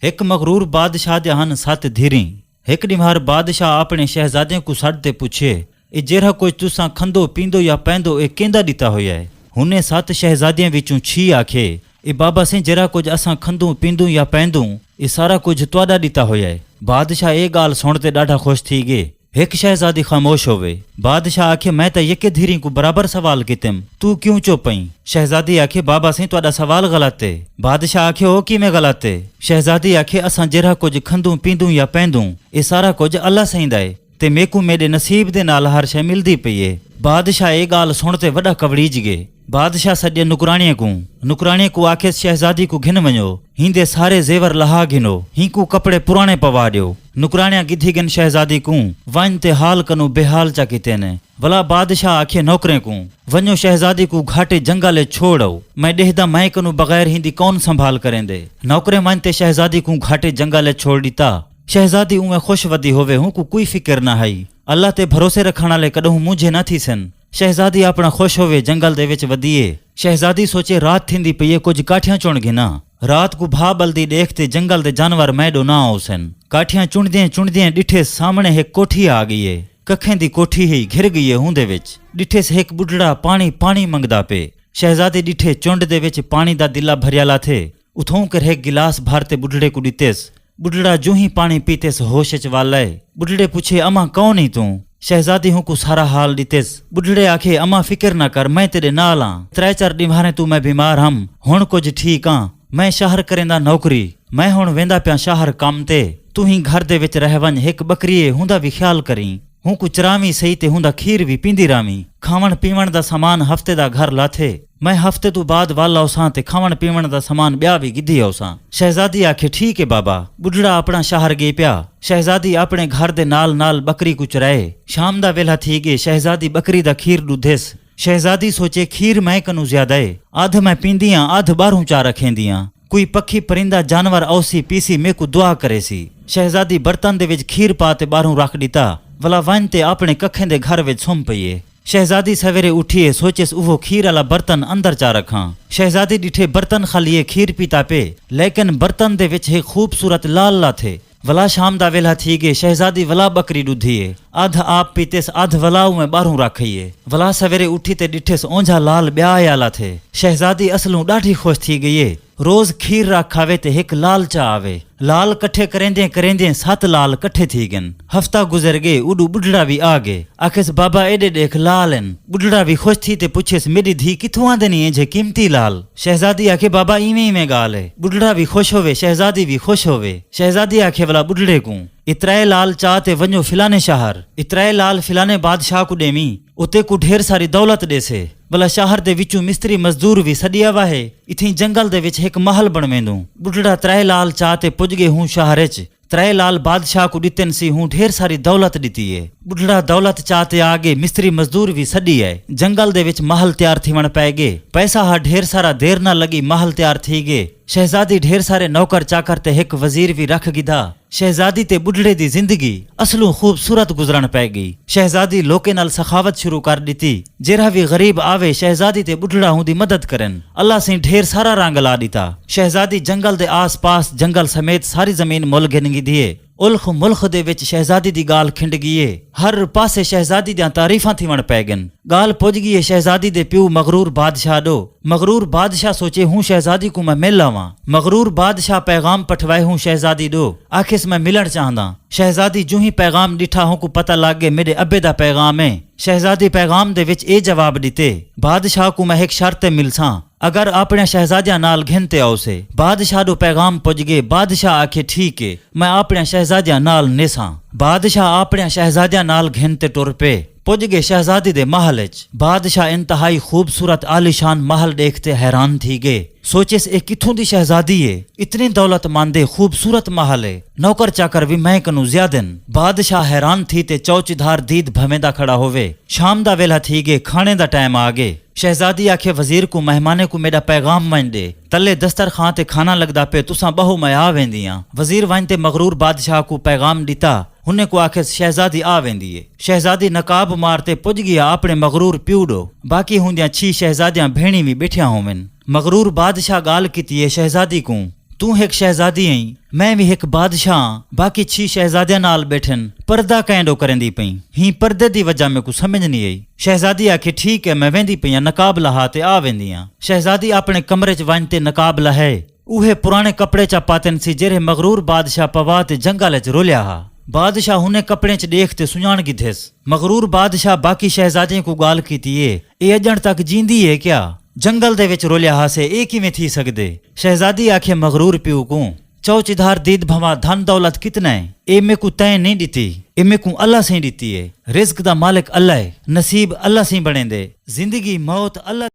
एक मगरूर बादशाह दे हन 7 धीरी। एक ॾींहुं बादशाह अपने शहजादे को सॾते पुछे, ए जहिड़ा कोई तुसां खंदो पींदो या पैंदो ए केंदा ॾिता हुया है? हुने 7 शहजादियां विचों छी आखे, ए बाबा से जहिड़ा कुछ असां खंदू पींदू या पैंदू ए सारा कुछ तुहाडा ॾिता हुया है। बादशाह ए ॻाल्हि सुणते ॾाढा ख़ुशि थी गए। एक शहजादी खामोश होवे। बादशाह आखे, मैं तो यके धीरी को बराबर सवाल कितम, तू क्यों चुप पई? शहजादी आखे, बाबा से तुहाडा सवाल गलत है। बादशाह आखे, ओ किवें गलत है? शहजादी आखे, असां जहिड़ा कुछ खंदू पींदू या पैंदू ए सारा कुछ अल्लाह सईंदा है ते मेकू मेरे नसीब दे नाल हर शय मिलदी पई है। बादशाह ए ॻाल्हि सुणते वॾा कवड़ीज गए। बादशाह सॼे नुकराणीअ को आखे, शहजादी को घिन वञो, हिंदे सारे जेवर लहा घिनो, हिंकू कपड़े पुराणे पवा ॾियो। नुकराणियां गिधी गन शहजादी को, वञ ते हाल कनु बेहाल चा कितेन। भला बादशाह आखे नौकरे को, वञो शहजादी को घाटे जंगले छोड़ो, मैं ॾेहदा मैं कनु बगैर हिंदी कौन संभाल करेंदे। नौकरे वञ ते शहजादी को घाटे जंगले छोड़ ॾिता। शहजादी उमें खुश वधी होवे, हूँ को कोई फिक्र न हई, अल्लाह ते भरोसे रखण वाले कॾहूं मुझे न थी सन। शहजादी अपना खुश होवे जंगल दे विच वधिए। शहजादी सोचे रात थींदी पई है, कुछ काठियां चुण गिना। रात को भा बल्दी देखते जंगल दे जानवर मैडो ना आउसन। काठियां चुणदियां डिठे सामने एक कोठी आ गई है। कखें दी कोठी ही घिर गई है। हुंदे विच डिठे से एक बुढ़ड़ा पानी मंगदा पे। शहजादी डिठे चुंड दे विच पानी दा दिला भरियाला थे। उथों कर एक गिलास भरते बुढ़ड़े को दितेस। बुढ़ड़ा जो ही पानी पीतेस होश च वालाए। बुढ़ड़े पूछे, अमा कौन ही तू? शहजादी हूँ को सारा हाल दितेस। बुढ़ड़े आखे, अमा फिक्र न कर, मैं तेरे नाल हाँ। 3-4 ॾींहां तू मैं बीमार हम, हुण कुछ ठीक हाँ। मैं शहर करेंदा नौकरी, मैं हुण वेंदा पिया शहर काम ते। तू ही घर दे विच रह वञ, एक बकरीए हुंदा भी ख्याल करी। हूँ को चरावी सही ते हुंदा खीर भी पींदी रावी। खावण पीवण दा सामान हफ्ते दा घर लाथे। मैं हफ्ते तो बाद वाल आउसां ते खावण पीवण दा सामान ब्या भी गिधी आउसां। शहजादी आखे, ठीक है बाबा। बुढ़ड़ा अपना शहर गए पिया। शहजादी अपने घर दे नाल नाल बकरी को चराए। शाम दा वेला थी गए। शहजादी बकरी दा खीर दूधेस। शहजादी सोचे, खीर मैं कनु ज्यादा है, आध मैं पींदियां आध बारू चा रखेंदियां। कोई पक्षी परिंदा जानवर औसी पीसी मे को दुआ करेसी। शहजादी बर्तन दे विच खीर पाते बारू रख दिता। वला वन ते अपने कखें दे घर विच सुम पईए। शहजादी सवेरे उठिए, सोचेस उहो खीर वाला बर्तन अंदर चा रखा। शहजादी डिठे बर्तन खालिए खीर पीता पे, लेकिन बर्तन दे विच एक खूबसूरत लाल ला थे। वला शाम दा वेला थी गए। शहजादी वला बकरी दूधिए, आध आप पीतेस आध वला में बारू रखिए। वला सवेरे उठी ते डिठेस ओंझा लाल ब्या आयाला थे। शहजादी असलों ॾाढी खुश थी गई। रोज खीर राख खावे ते एक लाल चा आवे। लाल कट्ठे करेंदे करेंदे 7 लाल कट्ठे थी गन। हफ्ता गुजर गए। उडू बुढ़ड़ा भी आ गए। आखेस, बाबा एडे देख लाल हैं। बुढ़ड़ा भी खुश थी ते पुछेस, मेरी धी किथों आंदनी है जे कीमती लाल? शहजादी आखे, बाबा इवें गाल है। बुढ़ड़ा भी खुश होवे, शहजादी भी खुश होवे। शहजादी आखे वाला बुढ़ड़े को, इतराए लाल चा ते वञो फिलाने शहर, इतराए लाल फिलाने बादशाह को देवी, उते को ढेर सारी दौलत देसे। भला शहर दे विचों मिस्त्री मजदूर भी सदिया वाहे। इथी जंगल दे विच एक महल बण वेंदो। बुढ़ड़ा 3 लाल चा ते पुज गए हूँ शहर च। 3 लाल बादशाह को दितन सी हूँ ढेर सारी दौलत दी है। बुढ़ड़ा दौलत चाहते आगे मिस्त्री मजदूर भी सदी है। जंगल दे विच महल तैयार थीवण पै गए। पैसा हा ढेर सारा देर न लगी, महल तैयार थी गए। शहजादी ढेर सारे नौकर चाकर ते एक वजीर भी रख गिधा। शहजादी ते बुढ़ड़े दी जिंदगी असलों खूबसूरत गुजरण पै गई। शहजादी लोके नाल सखावत शुरू कर दी। जेरा भी गरीब आवे शहजादी ते बुढ़ड़ा हुंदी मदद करन। अल्लाह से ढेर सारा रंग ला दिता। शहजादी जंगल दे आस पास जंगल समेत सारी जमीन मुल गिन दिए। उल्ख मुल्ख दे विच शहजादी दी गाल खिंड गई। हर पासे शहजादी दियां तारीफां थीवण पै गन। गाल पुज गई शहजादी दे प्यू मगरूर बादशाह डो। मगरूर बादशाह सोचे, हूँ शहजादी को मैं मिल लावां। मगरूर बादशाह पैगाम पठवाए हूँ शहजादी डो, आखिस मैं मिलण चाहदा। शहजादी जो ही पैगाम डिठा हूँ को पता लग गए मेरे अब्बे दा पैगाम है। शहजादी पैगाम दे विच ए जवाब दिते, बादशाह को मैं एक शर्त मिलसां, अगर अपने शहजादियां नाल घिनते आओ से। बादशाह डो पैगाम पुज गए। बादशाह आखे, ठीक है, मैं अपने शहजादियां नाल नेसां। बादशाह अपने शहजादियां नाल घिनते टुर पे। पुज गए शहजादी दे महल च। बादशाह इंतहाई खूबसूरत आलीशान महल देखते हैरान थी गए। सोचेस, ए किथों दी शहजादी है? इतनी दौलतमंद है, खूबसूरत महल है, नौकर चाकर भी मैं कनु ज्यादन। बादशाह हैरान थी ते चौचीधार दीद भवेंदा खड़ा होवे। शाम दा वेला थी गए, खाने दा टाइम आ गए। शहजादी आखे, वजीर को मेहमाने को मेरा पैगाम वन दे। तले दस्तरखां ते खाना लगदा पे, तुसां बहु मैं आ वेंदियां। वजीर वन ते मगरूर बादशाह को पैगाम दिता। हुन्ने को आखे शहजादी आ वेंदी है। शहजादी नकाब मारते पुज गया अपने मगरूर प्यूडो। बाकी हुंदियां 6 शहजादियां भेणी भी बैठिया होवन। मगरूर बादशाह गाल कीती है शहजादी को, तू एक शहजादी आई, मैं भी एक बादशाह, बाकी 6 शहजादियां नाल बैठन, पर्दा कैंडो करेंदी पई। ही पर्दे दी वजह में कुछ समझ नहीं आई। शहजादी आखे ठीक है, मैं वेंदी पई नकाब लहा ते आ वेंदियां। शहजादी अपने कमरे च वनते नकाब लहे, उहे पुराने कपड़े चा पातन सी जेरे मगरूर बादशाह पवा ते जंगल च रोलिया हा। बादशाह हुने कपड़े च देखते सुजान गिधेस। मगरूर बादशाह बाकी शहजादियों को गाल कीती ए अजण तक जींदी है क्या? जंगल दे विच रोलिया हासे ए किवें थी सकदे? शहजादी आखे मगरूर प्यू को, चौचिधार दीद भवा धन दौलत कितना है, ए में को तय नहीं दीती, ए में को अल्लाह से दीती है। रिस्क दा मालिक अल्लाह है, नसीब अल्लाह से बनेंदे, जिंदगी मौत अल्लाह